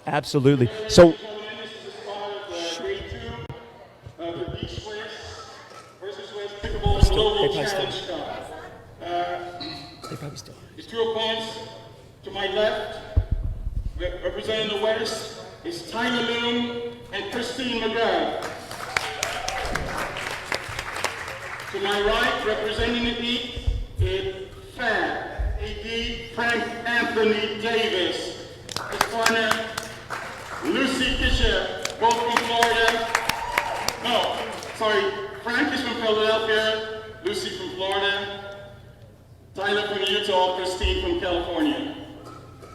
Absolutely. So, they probably still. His two opponents to my left, representing the West, is Tyler Loong and Christine McGrath. To my right, representing the East, is Eddy Frank Anthony Davis. His partner, Lucy Kitcher, both from Florida. No, sorry, Frank is from Philadelphia, Lucy from Florida. Tyler from Utah, Christine from California.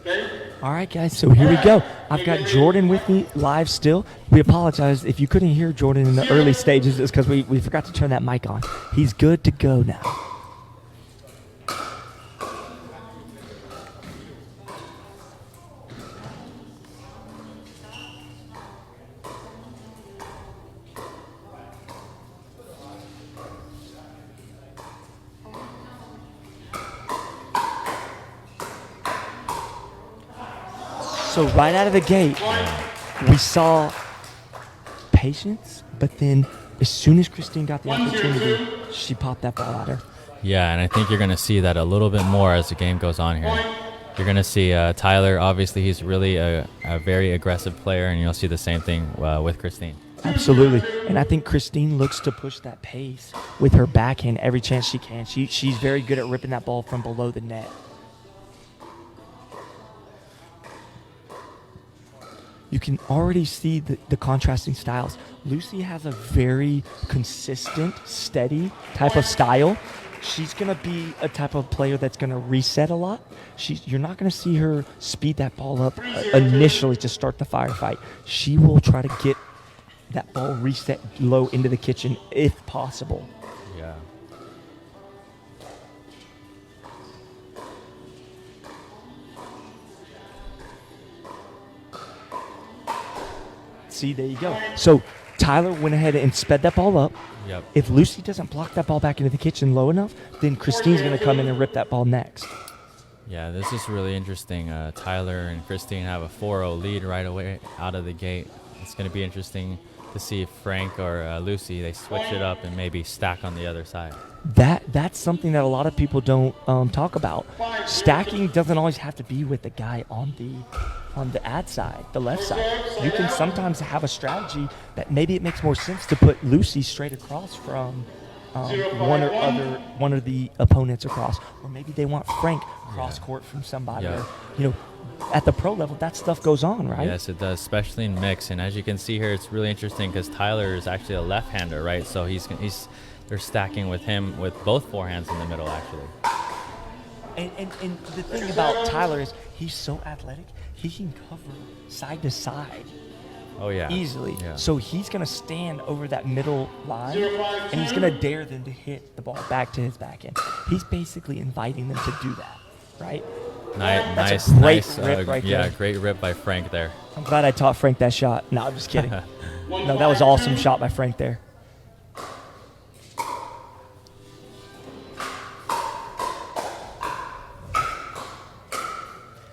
Okay? All right, guys, so here we go. I've got Jordan with me live still. We apologize if you couldn't hear Jordan in the early stages. It's because we forgot to turn that mic on. He's good to go now. So right out of the gate, we saw patience, but then as soon as Christine got the opportunity, she popped that ball at her. Yeah, and I think you're going to see that a little bit more as the game goes on here. You're going to see Tyler, obviously he's really a very aggressive player, and you'll see the same thing with Christine. Absolutely. And I think Christine looks to push that pace with her backhand every chance she can. She's very good at ripping that ball from below the net. You can already see the contrasting styles. Lucy has a very consistent, steady type of style. She's going to be a type of player that's going to reset a lot. You're not going to see her speed that ball up initially to start the firefight. She will try to get that ball reset low into the kitchen if possible. Yeah. See, there you go. So Tyler went ahead and sped that ball up. Yep. If Lucy doesn't block that ball back into the kitchen low enough, then Christine's going to come in and rip that ball next. Yeah, this is really interesting. Tyler and Christine have a 4-0 lead right away out of the gate. It's going to be interesting to see if Frank or Lucy, they switch it up and maybe stack on the other side. That's something that a lot of people don't talk about. Stacking doesn't always have to be with the guy on the ad side, the left side. You can sometimes have a strategy that maybe it makes more sense to put Lucy straight across from one of the opponents across, or maybe they want Frank cross court from somebody. Yeah. Or, at the pro level, that stuff goes on, right? Yes, it does, especially in mix. And as you can see here, it's really interesting because Tyler is actually a left-hander, right? So they're stacking with him with both forehands in the middle, actually. And the thing about Tyler is he's so athletic, he can cover side to side. Oh, yeah. Easily. Yeah. So he's going to stand over that middle line, and he's going to dare them to hit the ball back to his backhand. He's basically inviting them to do that, right? Nice, rip right there. Great rip by Frank there. I'm glad I taught Frank that shot. No, I'm just kidding. No, that was an awesome shot by Frank there.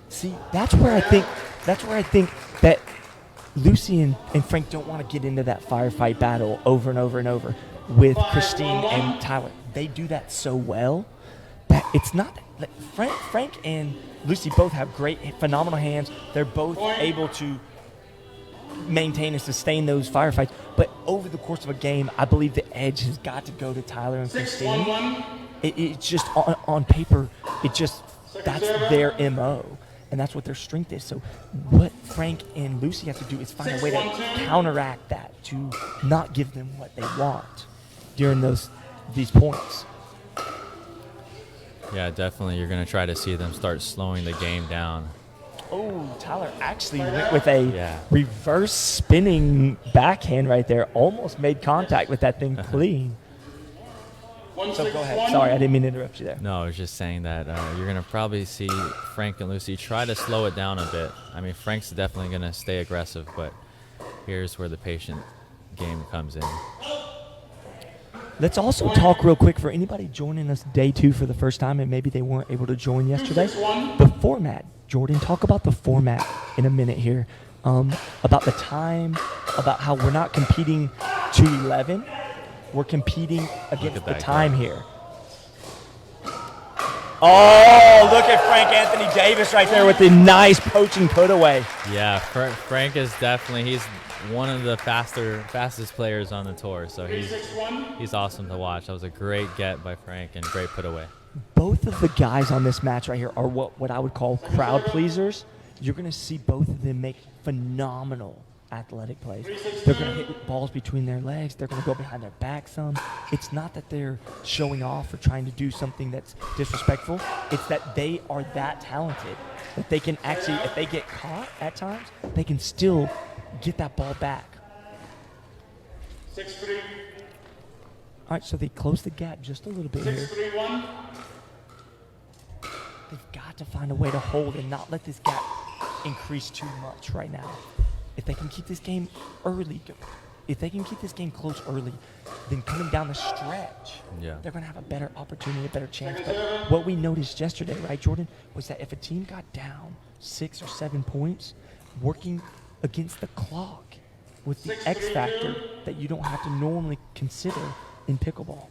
See, that's where I think that Lucy and Frank don't want to get into that firefight battle over and over and over with Christine and Tyler. They do that so well that it's not like Frank and Lucy both have great, phenomenal hands. They're both able to maintain and sustain those firefights. But over the course of a game, I believe the edge has got to go to Tyler and Christine. It's just on paper, that's their MO. And that's what their strength is. So what Frank and Lucy have to do is find a way to counteract that, to not give them what they want during these points. Yeah, definitely. You're going to try to see them start slowing the game down. Oh, Tyler actually went with a reverse spinning backhand right there. Almost made contact with that thing clean. So go ahead. Sorry, I didn't mean to interrupt you there. No, I was just saying that you're going to probably see Frank and Lucy try to slow it down a bit. I mean, Frank's definitely going to stay aggressive, but here's where the patient game comes in. Let's also talk real quick for anybody joining us day 2 for the first time and maybe they weren't able to join yesterday. The format. Jordan, talk about the format in a minute here. about the time, about how we're not competing to 11. We're competing against the time here. Oh, look at Frank Anthony Davis right there with the nice poaching put away. Yeah, Frank is definitely, he's one of the fastest players on the tour, so he's awesome to watch. That was a great get by Frank and great put away. Both of the guys on this match right here are what I would call crowd pleasers. You're going to see both of them make phenomenal athletic plays. They're going to hit balls between their legs. They're going to go behind their back some. It's not that they're showing off or trying to do something that's disrespectful. It's that they are that talented that they can actually, if they get caught at times, they can still get that ball back. 6-3. All right, so they close the gap just a little bit here. 6-3-1. They've got to find a way to hold and not let this gap increase too much right now. If they can keep this game early, if they can keep this game close early, then coming down the stretch, they're going to have a better opportunity, a better chance. But what we noticed yesterday, right, Jordan, was that if a team got down 6 or 7 points, working against the clock with the X factor that you don't have to normally consider in pickleball.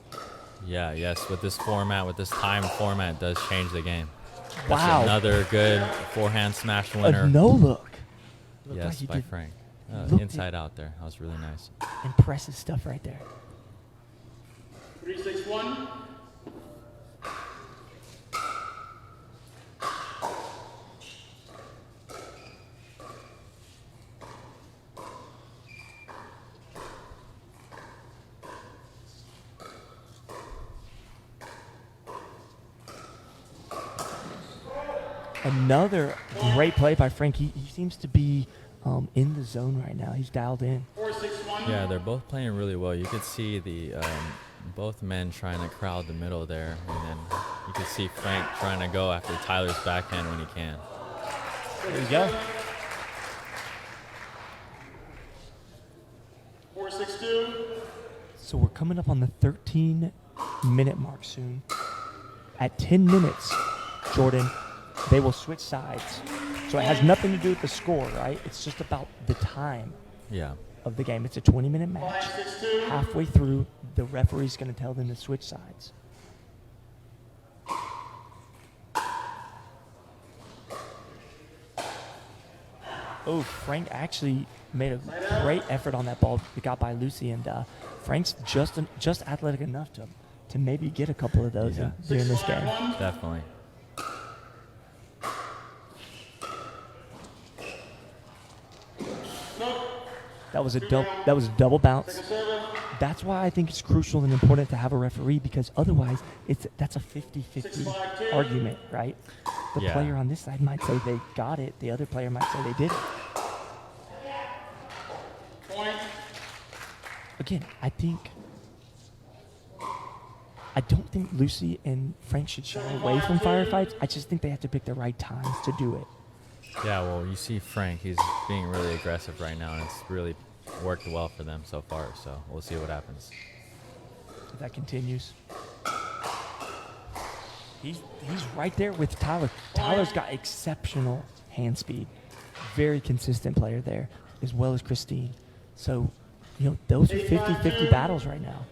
Yeah, yes, with this format, with this time format, it does change the game. Wow. That's another good forehand smash winner. A no look. Yes, by Frank. Inside out there. That was really nice. Impressive stuff right there. 3-6-1. Another great play by Frank. He seems to be in the zone right now. He's dialed in. 4-6-1. Yeah, they're both playing really well. You could see the both men trying to crowd the middle there, and then you could see Frank trying to go after Tyler's backhand when he can. There you go. 4-6-2. So we're coming up on the 13-minute mark soon. At 10 minutes, Jordan, they will switch sides. So it has nothing to do with the score, right? It's just about the time of the game. It's a 20-minute match. 5-6-2. Halfway through, the referee's going to tell them to switch sides. Oh, Frank actually made a great effort on that ball that got by Lucy, and Frank's just athletic enough to maybe get a couple of those during this game. Definitely. That was a double bounce. That's why I think it's crucial and important to have a referee, because otherwise that's a 50-50 argument, right? The player on this side might say they got it. The other player might say they didn't. Again, I don't think Lucy and Frank should shy away from firefights. I just think they have to pick the right times to do it. Yeah, well, you see Frank, he's being really aggressive right now, and it's really worked well for them so far, so we'll see what happens. If that continues. He's right there with Tyler. Tyler's got exceptional hand speed. Very consistent player there, as well as Christine. So, those are 50-50 battles right now.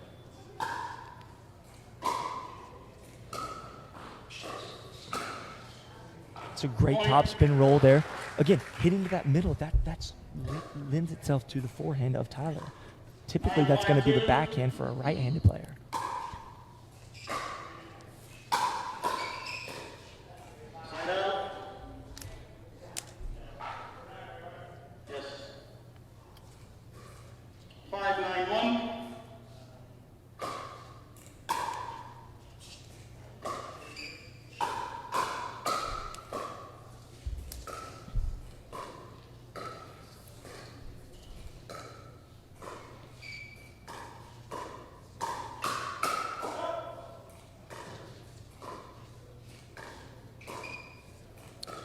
It's a great topspin roll there. Again, hitting to that middle, that lends itself to the forehand of Tyler. Typically, that's going to be the backhand for a right-handed player. Yes. 5-9-1.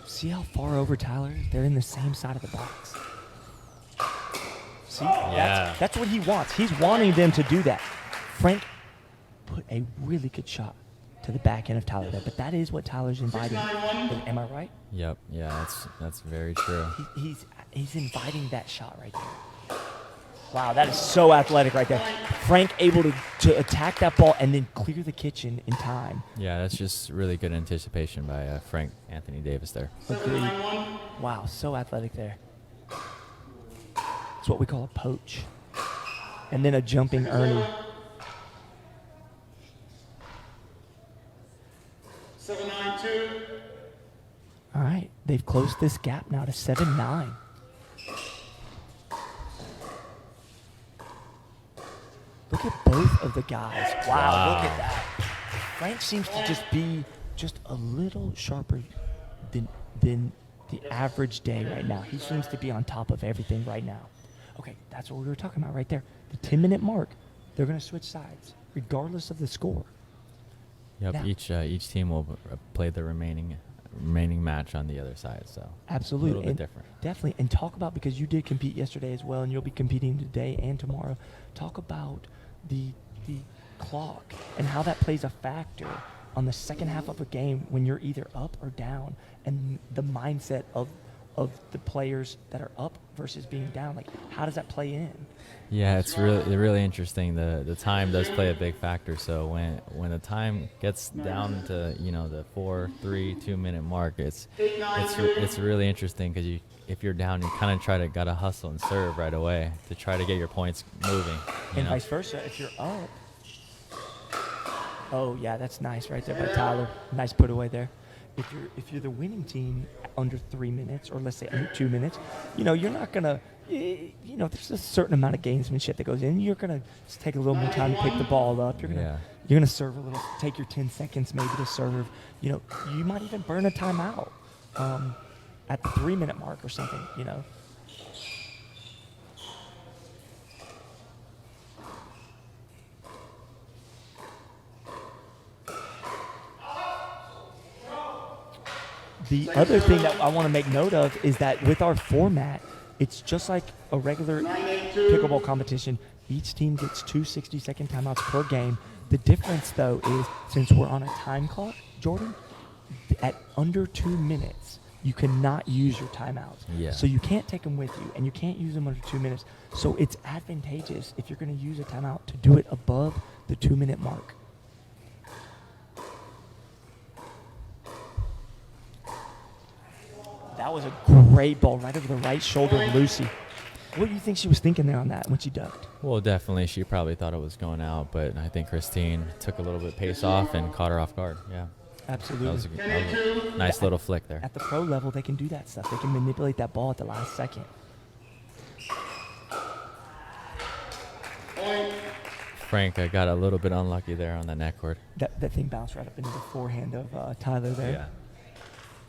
See how far over Tyler is? They're in the same side of the box. See? Yeah. That's what he wants. He's wanting them to do that. Frank put a really good shot to the back end of Tyler there. But that is what Tyler's inviting. Am I right? Yep. Yeah, that's very true. He's inviting that shot right there. Wow, that is so athletic right there. Frank able to attack that ball and then clear the kitchen in time. Yeah, that's just really good anticipation by Frank Anthony Davis there. Agreed. Wow, so athletic there. It's what we call a poach. And then a jumping Ernie. 7-9-2. All right, they've closed this gap now to 7-9. Look at both of the guys. Wow, look at that. Frank seems to just be just a little sharper than the average day right now. He seems to be on top of everything right now. Okay, that's what we were talking about right there. The 10-minute mark, they're going to switch sides, regardless of the score. Yep, Now, each team will play the remaining match on the other side. So absolutely, a little bit and different. Definitely, and talk about, because you did compete yesterday as well, and you'll be competing today and tomorrow. Talk about the clock and how that plays a factor on the second half of a game when you're either up or down, and the mindset of the players that are up versus being down. Like, how does that play in? Yeah, it's really interesting. The time does play a big factor. So when the time gets down to the 4, 3, 2 minute mark, it's really interesting because if you're down, you kind of gotta hustle and serve right away to try to get your points moving. And vice versa, if you're up. Oh yeah, that's nice right there by Tyler. Nice put away there. If you're the winning team under 3 minutes, or let's say under 2 minutes, you're not gonna. There's a certain amount of gamesmanship that goes in. You're gonna just take a little more time to pick the ball up. You're gonna serve a little. Take your 10 seconds maybe to serve. You might even burn a timeout at the 3 minute mark or something. The other thing that I want to make note of is that with our format, it's just like a regular pickleball competition. Each team gets 2 60-second timeouts per game. The difference, though, is since we're on a time clock, Jordan, at under 2 minutes, you cannot use your timeouts. Yeah. So you can't take them with you, and you can't use them under 2 minutes. So it's advantageous if you're going to use a timeout to do it above the 2 minute mark. That was a great ball right over the right shoulder of Lucy. What do you think she was thinking there on that when she ducked? Well, definitely, she probably thought it was going out, but I think Christine took a little bit pace off and caught her off guard. Yeah, Absolutely. that was a nice little flick there. At the pro level, they can do that stuff. They can manipulate that ball at the last second. Frank got a little bit unlucky there on the neck cord. That thing bounced right up into the forehand of Tyler there.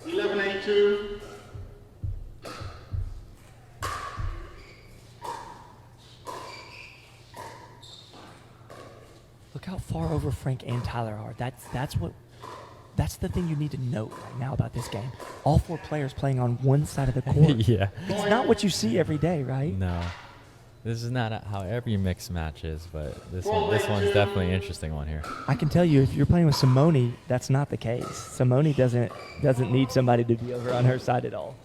Yeah. 11-8-2. Look how far over Frank and Tyler are. That's the thing you need to note right now about this game. All 4 players playing on one side of the court. Yeah. It's not what you see every day, right? No. This is not how every mixed match is, but this one's definitely an interesting one here. I can tell you, if you're playing with Simone, that's not the case. Simone doesn't need somebody to be over on her side at all.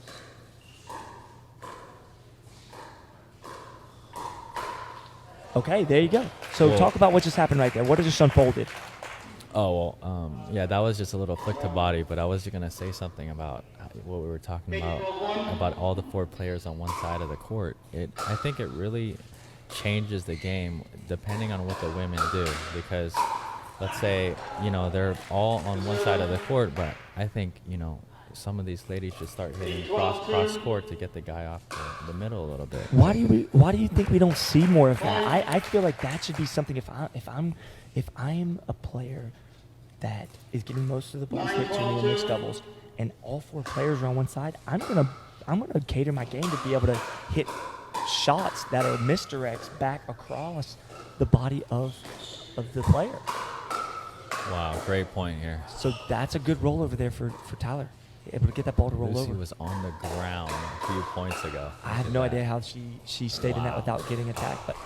Okay, there you go. So Well, talk about what just happened right there. What just unfolded? Oh, well, yeah, that was just a little flick to body, but I was going to say something about what we were talking about all the 4 players on one side of the court. I think it really changes the game depending on what the women do, because let's say, they're all on one side of the court, but I think, some of these ladies should start hitting cross court to get the guy off the middle a little bit. Why do you think we don't see more of that? I feel like that should be something. If I'm a player that is getting most of the balls hit to me in mixed doubles, and all 4 players are on one side, I'm gonna cater my game to be able to hit shots that are misdirects back across the body of the player. Wow, great point here. So that's a good rollover there for Tyler. Able to get that ball to roll Lucy over. was on the ground a few points ago. I have no idea how she stayed in that without getting attacked, but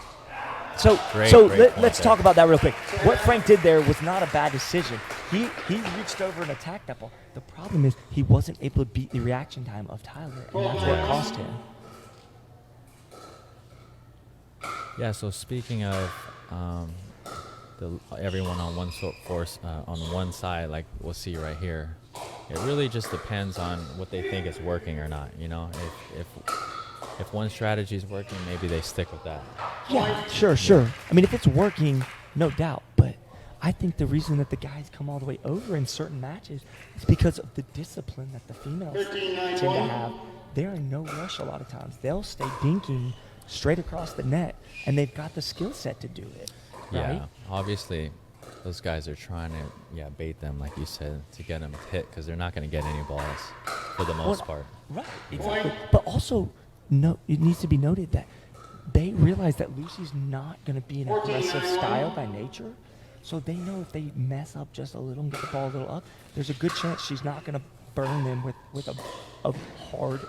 So, Great let's point talk there. about that real quick. What Frank did there was not a bad decision. He reached over and attacked that ball. The problem is he wasn't able to beat the reaction time of Tyler, and that's what cost him. Yeah, so speaking of everyone on one force on one side, like we'll see right here, it really just depends on what they think is working or not. You know, if one strategy is working, maybe they stick with that. Yeah, sure. I mean, if it's working, no doubt. But I think the reason that the guys come all the way over in certain matches is because of the discipline that the females tend to have. They're in no rush a lot of times. They'll stay dinking straight across the net, and they've got the skill set to do it. Right? Yeah, obviously, those guys are trying to bait them, like you said, to get them hit because they're not going to get any balls for the most part. Right, exactly. But also, no, it needs to be noted that they realize that Lucy's not going to be an aggressive style by nature. So they know if they mess up just a little and get the ball a little up, there's a good chance she's not going to burn them with a hard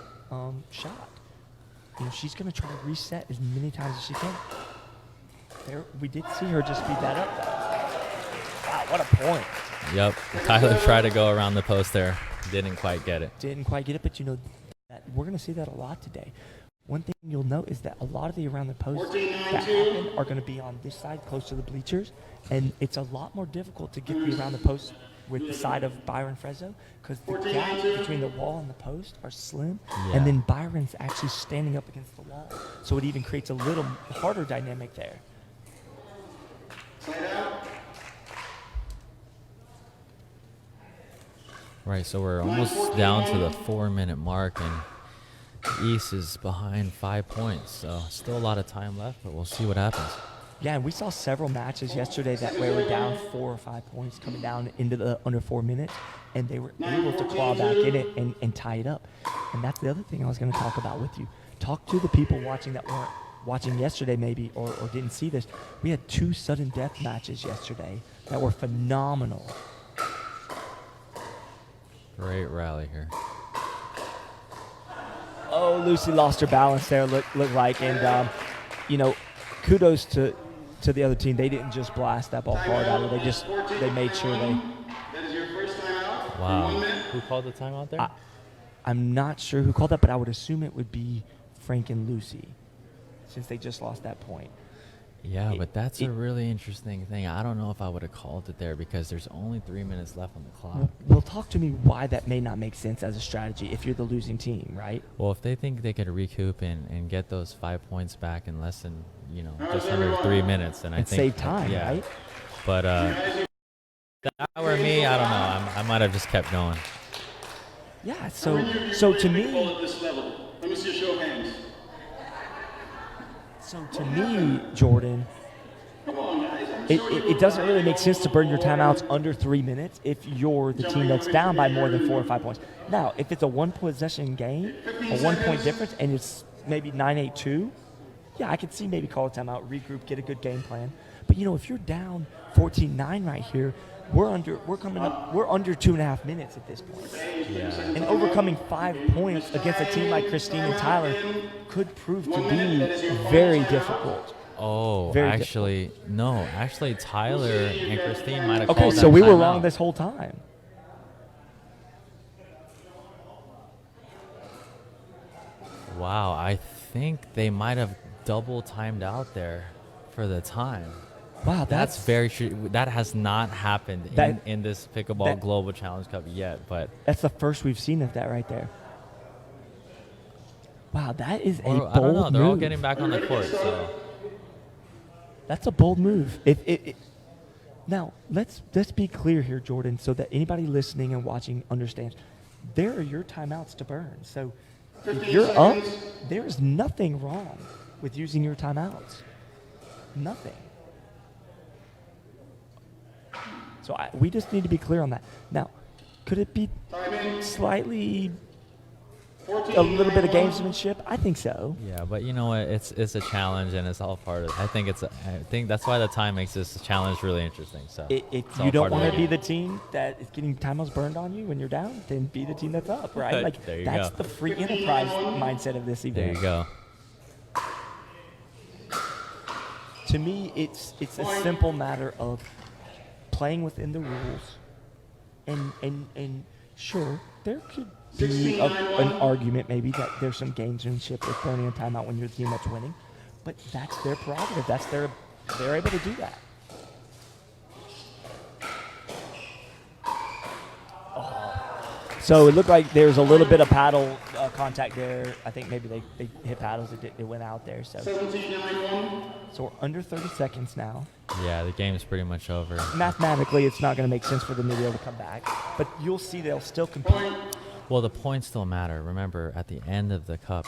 shot. You know, she's going to try to reset as many times as she can. There, we did see her just speed that up, though. Wow, what a point. Yep, Tyler tried to go around the post there. Didn't quite get it. Didn't quite get it, but you know, we're going to see that a lot today. One thing you'll note is that a lot of the around the post that happen are going to be on this side, close to the bleachers, and it's a lot more difficult to get the around the post with the side of Byron Frezzo because the gaps between the wall and the post are slim, and then Byron's actually standing up against the wall, so it even creates a little harder dynamic there. Right, so we're almost down to the 4-minute mark, and East is behind 5 points, so still a lot of time left, but we'll see what happens. Yeah, and we saw several matches yesterday that where we're down 4 or 5 points coming down into the under 4 minutes, and they were able to claw back in it and tie it up. And that's the other thing I was going to talk about with you. Talk to the people watching that weren't watching yesterday maybe or didn't see this. We had 2 sudden death matches yesterday that were phenomenal. Great rally here. Oh, Lucy lost her balance there, looked like. And, you know, kudos to the other team. They didn't just blast that ball hard out of it. They made sure they. That is your first time out. Wow. Who called the timeout there? I'm not sure who called that, but I would assume it would be Frank and Lucy since they just lost that point. Yeah, but that's a really interesting thing. I don't know if I would have called it there because there's only 3 minutes left on the clock. Well, talk to me why that may not make sense as a strategy if you're the losing team, right? Well, if they think they could recoup and get those 5 points back in less than, just under 3 minutes, then I think save time, right? But if that were me, I don't know. I might have just kept going. Yeah. So to me, At this level. Let me see a show of hands. So to me, Jordan, Come on, guys. it doesn't really make sense to burn your timeouts under 3 minutes if you're the team that's down by more than 4 or 5 points. Now, if it's a 1-possession game, a 1 point difference, and it's maybe 9-8-2, yeah, I could see maybe call a timeout, regroup, get a good game plan. But if you're down 14-9 right here, we're under 2.5 minutes at this point. Yeah. And overcoming 5 points against a team like Christine and Tyler could prove to be very difficult. Oh, Very actually, no. Actually, Tyler and Christine might have Okay, called so that we were timeout. wrong this whole time. Wow, I think they might have double timed out there for the time. Wow, That's very true. That has not happened in this Pickleball that- Global Challenge Cup yet, but That's the first we've seen of that right there. Wow, that is a bold I don't know. They're all move. getting back on the court, so That's a bold move. Now, let's be clear here, Jordan, so that anybody listening and watching understands. There are your timeouts to burn. So if you're up, there's nothing wrong with using your timeouts. Nothing. So we just need to be clear on that. Now, could it be slightly a little bit of gamesmanship? I think so. yeah. But you know what? It's a challenge, and it's all part of it. I think that's why the time makes this challenge really interesting. So If it's all you don't part of want to the be game. the team that is getting timeouts burned on you when you're down, then be the team that's up, right? Like There you that's go. the free enterprise mindset of this There event. you go. To me, it's a simple matter of playing within the rules, and sure, there could be an argument maybe that there's some gamesmanship with burning a timeout when you're the team that's winning, but that's their prerogative. They're able to do that. So it looked like there was a little bit of paddle contact there. I think maybe they hit paddles. It went out there. So we're under 30 seconds now. Yeah, the game's pretty much over. Mathematically, it's not going to make sense for them to be able to come back. But you'll see they'll still compete. Well, the points still matter. Remember, at the end of the cup,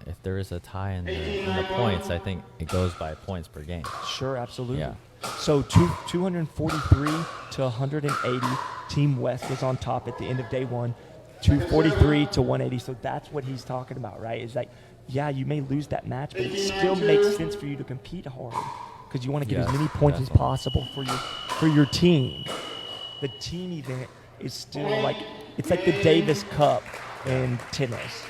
if there is a tie in the points, I think it goes by points per game. Sure, absolutely. Yeah. So 243 to 180. Team West was on top at the end of day one. 243 to 180. So that's what he's talking about, right? Is like, yeah, you may lose that match, but it still makes sense for you to compete hard because you want to get as many points as possible for your team. The team event is still like, it's like the Davis Cup in tennis.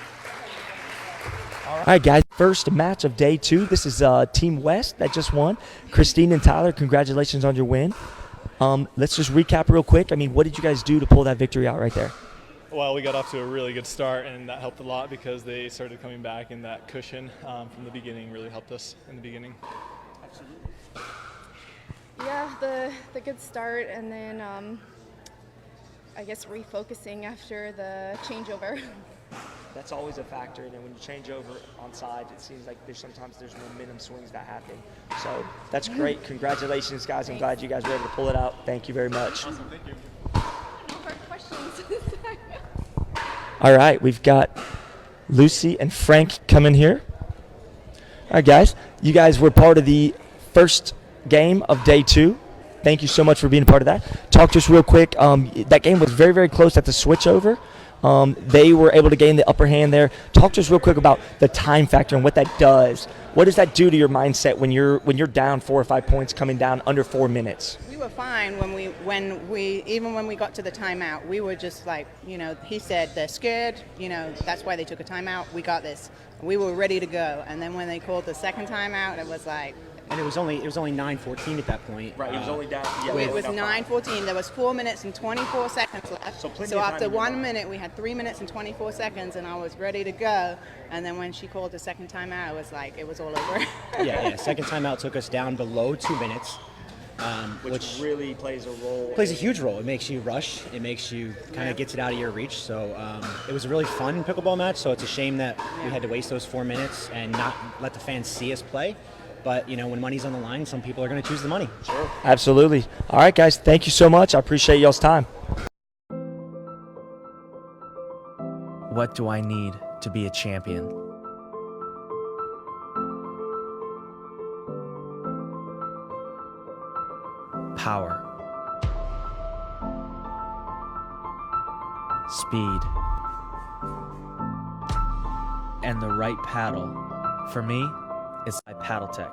All right, guys, first match of day 2. This is Team West that just won. Christine and Tyler, congratulations on your win. Let's just recap real quick. I mean, what did you guys do to pull that victory out right there? Well, we got off to a really good start, and that helped a lot because they started coming back, and that cushion from the beginning really helped us in the beginning. Absolutely. Yeah, the good start, and then I guess refocusing after the changeover. That's always a factor, and then when you change over on sides, it seems like there's momentum swings that happen. So that's great. Congratulations, guys. I'm glad you guys were able to pull it out. Thank you very much. Awesome, thank you. Questions. All right, we've got Lucy and Frank coming here. All right, guys. You guys were part of the first game of day 2. Thank you so much for being a part of that. Talk to us real quick. That game was very, very close at the switchover. They were able to gain the upper hand there. Talk to us real quick about the time factor and what that does. What does that do to your mindset when you're down 4 or 5 points coming down under 4 minutes? We were fine when we got to the timeout. We were just like, he said they're scared, that's why they took a timeout. We got this. We were ready to go. And then when they called the second timeout, it was like, and it was only 9:14 at that point. Right, it was only down. It was 9:14. There was 4 minutes and 24 seconds left. So after 1 minute, we had 3 minutes and 24 seconds, and I was ready to go. And then when she called the second timeout, it was like it was all over. yeah. Second timeout took us down below 2 minutes, which really plays a role. Plays a huge role. It makes you rush. It makes you kind of gets it out of your reach. So it was a really fun pickleball match. So it's a shame that we had to waste those 4 minutes and not let the fans see us play. But, when money's on the line, some people are going to choose the money. Sure. Absolutely. All right, guys. Thank you so much. I appreciate y'all's time. What do I need to be a champion? Power. Speed. And the right paddle. For me, it's by Paddletek.